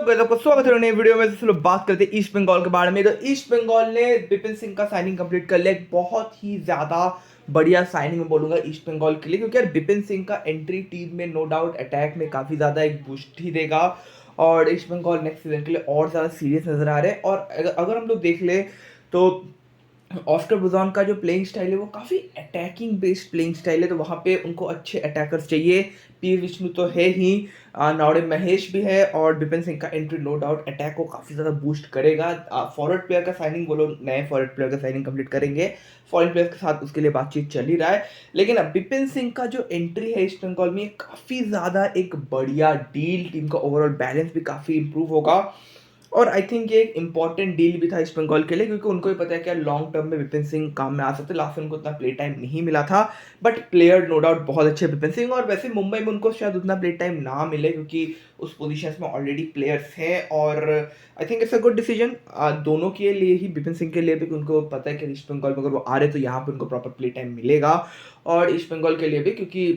Guys आपका स्वागत है नई वीडियो में। चलो बात करते हैं ईस्ट बंगाल के बारे में। तो ईस्ट बंगाल ने विपिन सिंह का साइनिंग कंप्लीट कर लिया। एक बहुत ही ज्यादा बढ़िया साइनिंग में बोलूंगा ईस्ट बंगाल के लिए, क्योंकि यार विपिन सिंह का एंट्री टीम में नो डाउट अटैक में काफी ज्यादा एक बूस्ट ही देगा और ईस्ट बंगाल नेक्स्ट सीजन के लिए और ज्यादा सीरियस नजर आ रहे हैं। और अगर हम लोग देख ले तो ऑस्कर बुजॉन का जो प्लेइंग स्टाइल है वो काफ़ी अटैकिंग बेस्ड प्लेइंग स्टाइल है, तो वहाँ पे उनको अच्छे अटैकर्स चाहिए। पी विष्णु तो है ही, नावड़े महेश भी है और विपिन सिंह का एंट्री नो डाउट अटैक को काफ़ी ज़्यादा बूस्ट करेगा। फॉरवर्ड प्लेयर का साइनिंग, वो लोग नए फॉरवर्ड प्लेयर का साइनिंग कंप्लीट करेंगे। फॉरेन प्लेयर्स के साथ उसके लिए बातचीत चल ही रहा है, लेकिन अब विपिन सिंह का जो एंट्री है ईस्ट बंगाल में काफ़ी ज़्यादा एक बढ़िया डील, टीम का ओवरऑल बैलेंस भी काफ़ी इंप्रूव होगा। और आई थिंक ये एक इंपॉर्टेंट डील भी था ईस्ट बंगाल के लिए, क्योंकि उनको भी पता है कि लॉन्ग टर्म में विपिन सिंह काम में आ सकते हैं। लास्ट में उनको उतना प्ले टाइम नहीं मिला था, बट प्लेयर नो डाउट बहुत अच्छे विपिन सिंह। और वैसे मुंबई में उनको शायद उतना प्ले टाइम ना मिले, क्योंकि उस पोजीशन में ऑलरेडी प्लेयर्स हैं। और I think it's a good decision दोनों के लिए ही, विपिन सिंह के लिए भी, उनको पता है कि ईस्ट बंगाल में अगर वो आ रहे तो यहाँ पे उनको प्रॉपर प्ले टाइम मिलेगा, और ईस्ट बंगाल के लिए भी, क्योंकि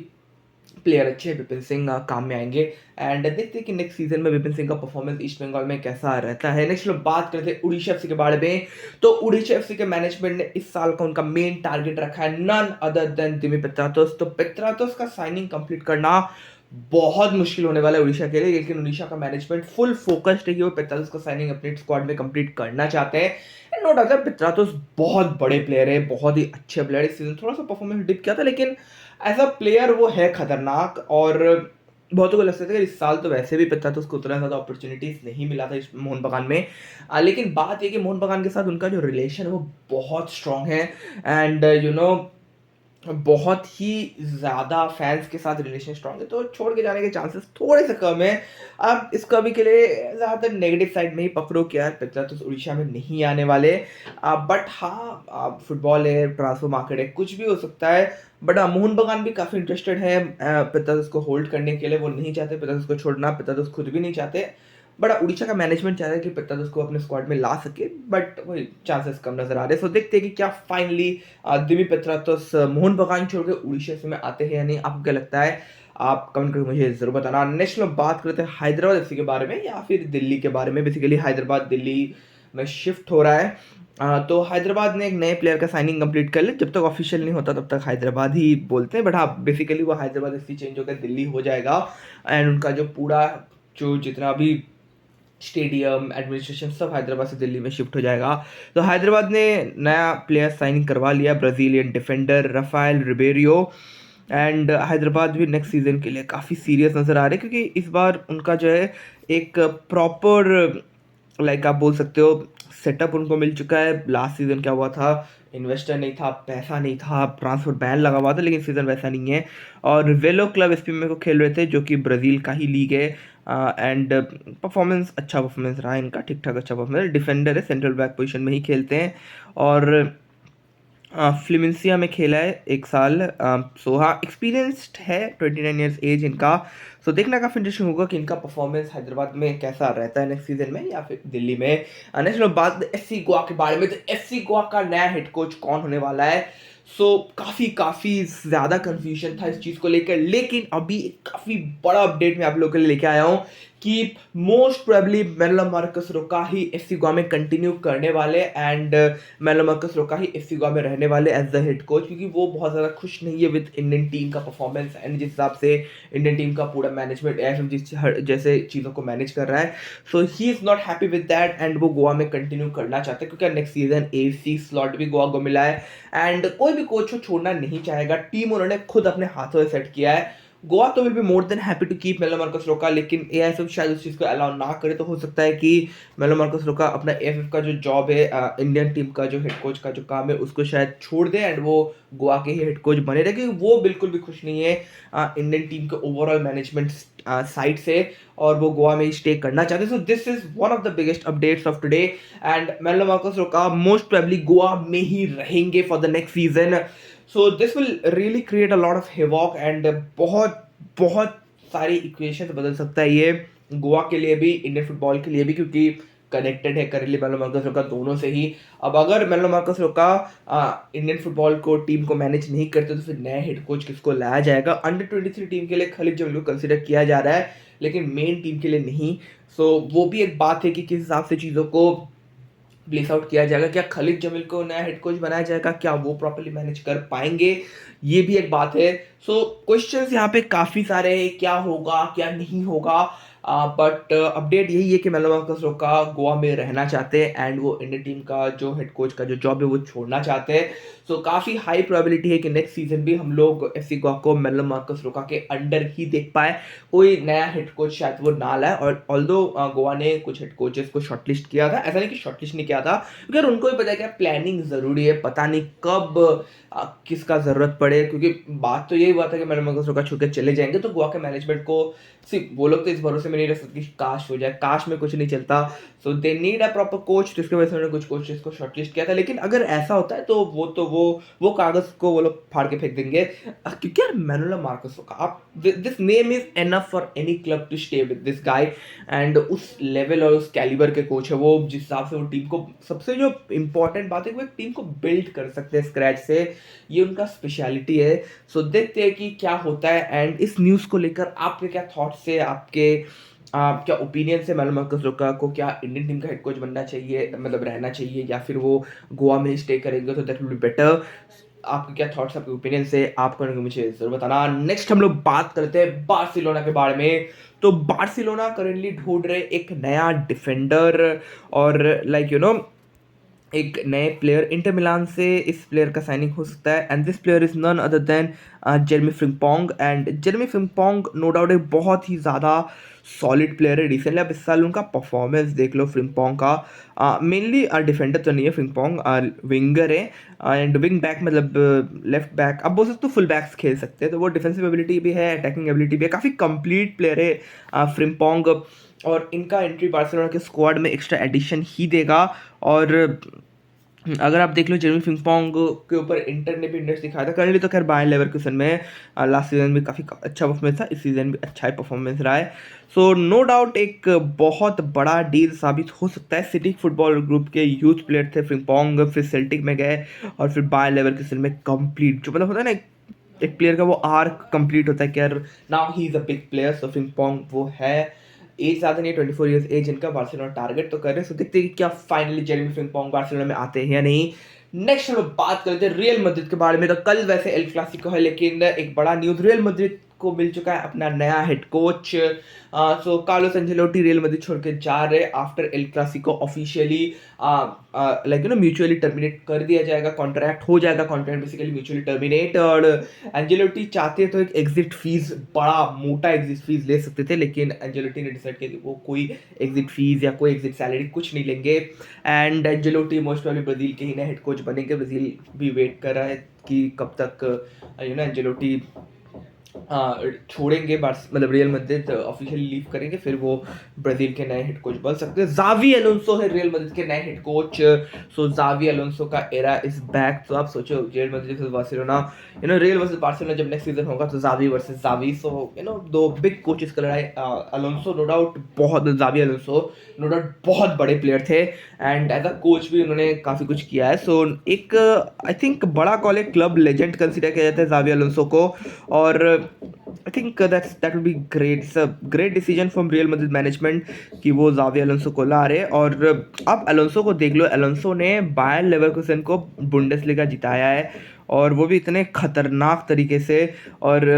प्लेयर अच्छे विपिन सिंह काम में आएंगे। एंड देखते हैं कि नेक्स्ट सीजन में विपिन सिंह का परफॉर्मेंस ईस्ट बंगाल में कैसा रहता है। नेक्स्ट लोग बात करते हैं उड़ीसा एफसी के बारे में। तो उड़ीसा एफसी के मैनेजमेंट ने इस साल का उनका मेन टारगेट रखा है नन अदर देन दिमी पेत्रातोस। तो पेत्रातोस का साइनिंग कंप्लीट करना बहुत मुश्किल होने वाला है उड़ीसा के लिए, लेकिन उड़ीसा का मैनेजमेंट फुल फोकस्ड है कि वो पेत्रातोस का साइनिंग अपने स्क्वाड में कंप्लीट करना चाहते हैं। नो डाउट पेत्रातोस बहुत बड़े प्लेयर है, बहुत ही अच्छे प्लेयर। इस सीजन थोड़ा सा परफॉर्मेंस डिप किया था, लेकिन एज अ प्लेयर वो है खतरनाक। और बहुतों को लगता था कि इस साल तो वैसे भी पता था उसको उतना ज़्यादा अपॉर्चुनिटीज नहीं मिला था इस मोहन बगान में। लेकिन बात ये कि मोहन बगान के साथ उनका जो रिलेशन है वो बहुत स्ट्रांग है। एंड बहुत ही ज़्यादा फैंस के साथ रिलेशन स्ट्रांग है, तो छोड़ के जाने के चांसेस थोड़े से कम है। अब इस कभी के लिए ज़्यादातर नेगेटिव साइड में ही पकड़ो कि यार पिता तो उड़ीसा में नहीं आने वाले। बट हाँ, फुटबॉल है, ट्रांसफर मार्केट है, कुछ भी हो सकता है। बट मोहन बगान भी काफ़ी इंटरेस्टेड है पिता उसको होल्ड करने के लिए। वो नहीं चाहते पिता उसको छोड़ना, पिता खुद भी नहीं चाहते। बड़ा उड़ीसा का मैनेजमेंट चाह रहा है कि पेत्रातोस को अपने स्क्वाड में ला सके, बट वही चांसेस कम नजर आ रहे हैं। सो देखते हैं कि क्या फाइनली दिमी पेत्रातोस मोहन बगान छोड़ के उड़ीसा से में आते हैं या नहीं। आपको क्या लगता है? आप कमेंट करके मुझे जरूर बताना। नेक्स्ट में बात करते हैं हैदराबाद एफसी के बारे में या फिर दिल्ली के बारे में। बेसिकली हैदराबाद दिल्ली में शिफ्ट हो रहा है। तो हैदराबाद ने एक नए प्लेयर का साइनिंग कंप्लीट कर लिया। जब तक ऑफिशियल नहीं होता तब तक हैदराबाद ही बोलते हैं, बट हाँ बेसिकली वो हैदराबाद एफसी चेंज होकर दिल्ली हो जाएगा। एंड उनका जो पूरा जो जितना भी स्टेडियम एडमिनिस्ट्रेशन सब हैदराबाद से दिल्ली में शिफ्ट हो जाएगा। तो हैदराबाद ने नया प्लेयर साइनिंग करवा लिया, Brazilian defender Rafael Ribeiro. And Hyderabad भी नेक्स्ट सीजन के लिए काफ़ी सीरियस नज़र आ रहे हैं, क्योंकि इस बार उनका जो है एक प्रॉपर, लाइक आप बोल सकते हो, सेटअप उनको मिल चुका है। लास्ट सीजन क्या हुआ था, इन्वेस्टर नहीं था, पैसा नहीं था, ट्रांसफर बैन लगा हुआ था, लेकिन सीजन वैसा नहीं है। और वेलो क्लब एसपी में को खेल रहे थे, जो कि ब्राज़ील का ही लीग है। एंड परफॉर्मेंस अच्छा परफॉर्मेंस रहा इनका, ठीक ठाक अच्छा परफॉर्मेंस। डिफेंडर है, सेंट्रल बैक पोजीशन में ही खेलते हैं। और फ्लिमेंसिया में खेला है एक साल। सो हाँ एक्सपीरियंस्ड है, 29 ईयर्स एज इनका। सो देखना काफ़ी इंटरेस्टिंग होगा कि इनका परफॉर्मेंस हैदराबाद में कैसा रहता है नेक्स्ट सीजन में या फिर दिल्ली में। नेक्स्ट लोग बात एफसी गोवा के बारे में। तो एफसी गोवा का नया हेड कोच कौन होने वाला है? सो काफ़ी ज़्यादा कन्फ्यूजन था इस चीज़ को लेकर, लेकिन अभी काफ़ी बड़ा अपडेट मैं आप लोगों के लिए लेके आया हूँ कि मोस्ट प्रोबेबली मैनुएल मार्कस रोका ही एफसी गोवा में कंटिन्यू करने वाले। एंड मैनुएल मार्कस रोका ही एफसी गोवा में रहने वाले एज द हेड कोच, क्योंकि वो बहुत ज़्यादा खुश नहीं है विद इंडियन टीम का परफॉर्मेंस एंड जिस हिसाब से इंडियन टीम का पूरा मैनेजमेंट जिस जैसे चीज़ों को मैनेज कर रहा है। So he is not happy with that and वो गोवा में कंटिन्यू करना चाहते हैं, क्योंकि नेक्स्ट सीजन एफसी स्लॉट भी गोवा को मिला है। एंड कोई भी कोच को छोड़ना नहीं चाहेगा, टीम उन्होंने खुद अपने हाथों से सेट किया है। गोवा तो will be more than happy to keep Melo Marquez Roca, लेकिन एएफएफ शायद उस चीज़ को अलाउ ना करे। तो हो सकता है कि मेलो मार्कस रोका अपना एएफएफ का जो जॉब है, इंडियन टीम का जो हेड कोच का जो काम है, उसको शायद छोड़ दे एंड वो गोवा के ही हेड कोच बने रहे, क्योंकि वो बिल्कुल भी खुश नहीं है इंडियन टीम के ओवरऑल मैनेजमेंट साइड से, और वो गोवा में ही स्टे करना चाहते हैं। So this is one of the biggest updates of today. And Manolo Marquez Roca most probably Goa में ही रहेंगे for the next season. So this will really create a lot of havoc and बहुत बहुत सारी equation बदल सकता है ये, गोवा के लिए भी, इंडियन फुटबॉल के लिए भी, क्योंकि कनेक्टेड है करेली मेलो मार्कस रोका दोनों से ही। अब अगर मेलो मार्कस रोका इंडियन फुटबॉल को टीम को मैनेज नहीं करते तो फिर नया हेड कोच किसको लाया जाएगा? अंडर 23 टीम के लिए खालिद जमील को कंसिडर किया जा रहा है, लेकिन मेन टीम के लिए नहीं। सो वो भी एक बात है कि किस हिसाब से चीज़ों को प्लेस आउट किया जाएगा। क्या खालिद जमील को नया हेड कोच बनाया जाएगा? क्या वो प्रॉपर्ली मैनेज कर पाएंगे? ये भी एक बात है। सो क्वेश्चंस यहाँ पे काफ़ी सारे हैं, क्या होगा क्या नहीं होगा। बट अपडेट यही है कि मेलो मार्कस रोका गोवा में रहना चाहते हैं एंड वो इंडियन टीम का जो हेड कोच का जो जॉब है वो छोड़ना चाहते हैं। सो काफ़ी हाई प्रोबेबिलिटी है कि नेक्स्ट सीजन भी हम लोग एफसी गोवा को मेलो मार्कस रोका के अंडर ही देख पाए। कोई नया हेड कोच शायद वो ना लाए। और ऑल्दो गोवा ने कुछ हेड कोचेस को शॉर्टलिस्ट किया था, ऐसा नहीं कि शॉर्टलिस्ट नहीं किया था, क्योंकि उनको भी पता है कि प्लानिंग जरूरी है, पता नहीं कब किसका जरूरत पड़े। क्योंकि बात तो यही हुआ था कि मेरे मगज का छू के चले जाएंगे, तो गोवा के मैनेजमेंट को सिर्फ वो लोग तो इस भरोसे में नहीं रह सकते कि काश हो जाए, काश में कुछ नहीं चलता। So they need a proper coach, जिसकी वजह से उन्होंने कुछ कोचेस को शॉर्टलिस्ट किया था। लेकिन अगर ऐसा होता है तो वो कागज को वो लोग फाड़ के फेंक देंगे। क्योंकि यार मैनुएल मार्कस का आप, this name is enough for any club to stay with this guy. And उस लेवल और उस कैलिबर के कोच है वो, जिस हिसाब से वो टीम को, सबसे जो इंपॉर्टेंट बात है कि वो एक टीम को बिल्ड कर सकते हैं स्क्रैच से, ये उनका स्पेशलिटी है। सो देखते हैं कि क्या होता है। एंड इस न्यूज़ को लेकर आपके क्या थॉट्स है, आपके क्या ओपिनियन से मेलो मार्कस रोका को क्या इंडियन टीम का हेड कोच बनना चाहिए, मतलब रहना चाहिए, या फिर वो गोवा में स्टे करेंगे तो दैट विल बी बेटर। आपके क्या थॉट्स, आपके ओपिनियन से आपको मुझे जरूर बताना। नेक्स्ट हम लोग बात करते हैं बार्सिलोना के बारे में। तो बार्सिलोना करेंटली ढूंढ रहे एक नया डिफेंडर, और लाइक यू नो एक नए प्लेयर। इंटर मिलान से इस प्लेयर का साइनिंग हो सकता है and this player is none other than Jeremie Frimpong. And Jeremie Frimpong no doubt एक बहुत ही ज़्यादा सॉलिड प्लेयर है। रिसेंटली आप इस साल उनका परफॉर्मेंस देख लो फ्रिम्पोंग का। मेनली डिफेंडर तो नहीं है फ्रिम्पोंग, विंगर है एंड विंग बैक, मतलब लेफ्ट बैक अब बोल सकते हो, फुल बैक्स खेल सकते हैं। तो वो डिफेंसिव एबिलिटी भी है, अटैकिंग एबिलिटी भी है, काफ़ी कंप्लीट प्लेयर है फ्रिम्पोंग। और इनका एंट्री बार्सिलोना के स्क्वाड में एक्स्ट्रा एडिशन ही देगा। और अगर आप देख लो जेरेमी फ्रिम्पोंग के ऊपर इंटर ने भी इंटरेस्ट दिखाया था। करंटली तो खैर बायर लेवरकुसन में लास्ट सीजन भी काफ़ी अच्छा परफॉर्मेंस था, इस सीजन भी अच्छा ही परफॉर्मेंस रहा है। सो नो डाउट एक बहुत बड़ा डील साबित हो सकता है। सिटी फुटबॉल ग्रुप के यूथ प्लेयर थे फ्रिम्पोंग, फिर सेल्टिक में गए और फिर बायर लेवरकुसन में कंप्लीट, जो मतलब होता है ना एक प्लेयर का वो आर्क कंप्लीट होता है कि यार now he is a big player. So Frimpong वो है, एज ज़्यादा नहीं, 24 ईयर्स एज इनका। बार्सिलोना टारगेट तो कर रहे हैं। सो देखते हैं कि क्या फाइनली जेरेमी फ्रिम्पोंग बार्सिलोना में आते हैं या नहीं। नेक्स्ट हम बात करते हैं रियल मैड्रिड के बारे में। तो कल वैसे एल क्लासिको है, लेकिन एक बड़ा न्यूज़, रियल मैड्रिड को मिल चुका है अपना नया हेड कोच। सो कार्लोस एंजेलोटी रियल मैड्रिड छोड़ के जा रहे after El Clasico. Officially like you know mutually terminate कर दिया जाएगा, कॉन्ट्रैक्ट हो जाएगा, कॉन्ट्रैक्ट बेसिकली म्यूचुअली टर्मिनेट। और एंजेलोटी चाहते तो एक एग्जिट फीस, बड़ा मोटा एग्जिट फीस ले सकते थे, लेकिन एंजेलोटी ने डिसाइड किया कि वो कोई एग्जिट फीस या कोई एग्जिट सैलरी कुछ नहीं लेंगे। एंड एंजेलोटी मोस्ट प्रॉब्ली ब्राजील के ही नए हेड कोच बनेंगे। ब्राजील भी वेट कर रहा है कि कब तक यू नो एंजेलोटी छोड़ेंगे, मतलब रियल मैड्रिड ऑफिशियली लीव करेंगे, फिर वो ब्राजील के नए हेड कोच बन सकते हैं। जावी अलोंसो है रियल मैड्रिड के नए हेड कोच। सो जावी अलोंसो का एरा इज बैक। तो आप सोचो real Madrid versus Barcelona, you know real versus Barcelona जब नेक्स्ट सीजन होगा तो Xavi versus Xavi. So you know दो बिग कोचेस का लड़ाई। अलोंसो नो डाउट बहुत, जावी अलोंसो नो डाउट बहुत बड़े प्लेयर थे एंड एज अ कोच भी उन्होंने काफ़ी कुछ किया है। सो एक आई थिंक बड़ा कॉल है, क्लब लेजेंड कंसिडर किया जाता है जावी अलोंसो को। और I think that will be great. It's a great decision from Real Madrid management कि वो जावी अलोंसो को ला रहे। और अब अलोंसो को देख लो, अलोंसो ने बायर लेवरकुसन को बुंडेसलीगा जिताया है, और वो भी इतने खतरनाक तरीके से। और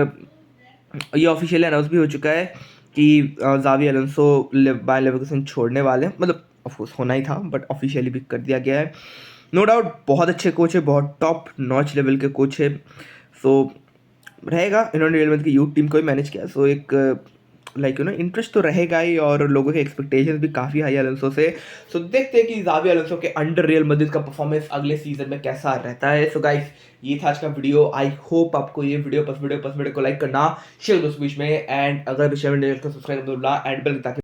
ये ऑफिशियली अनाउंस भी हो चुका है कि जावी अलोंसो बायर लेवरकुसन छोड़ने वाले हैं। मतलब ऑफकोर्स होना ही था, बट ऑफिशियली भी कर दिया गया है। नो डाउट बहुत अच्छे कोच है, बहुत टॉप नॉच लेवल के कोच है। सो रहेगा, इन्होंने रियल मैड्रिड की यूथ टीम को भी मैनेज किया। सो एक लाइक यू नो इंटरेस्ट तो रहेगा ही, और लोगों के एक्सपेक्टेशंस भी काफ़ी हाई अलोंसो से। सो देखते हैं कि जावी अलोंसो के अंडर रियल मैड्रिड का परफॉर्मेंस अगले सीजन में कैसा रहता है। सो गाइस ये था आज का वीडियो। आई होप आपको ये वीडियो पसंद, वीडियो को लाइक करना, शेयर दोस्तों बीच में, एंड अगर भी शेयर को सब्सक्राइब कर दो एंड बेल ताकि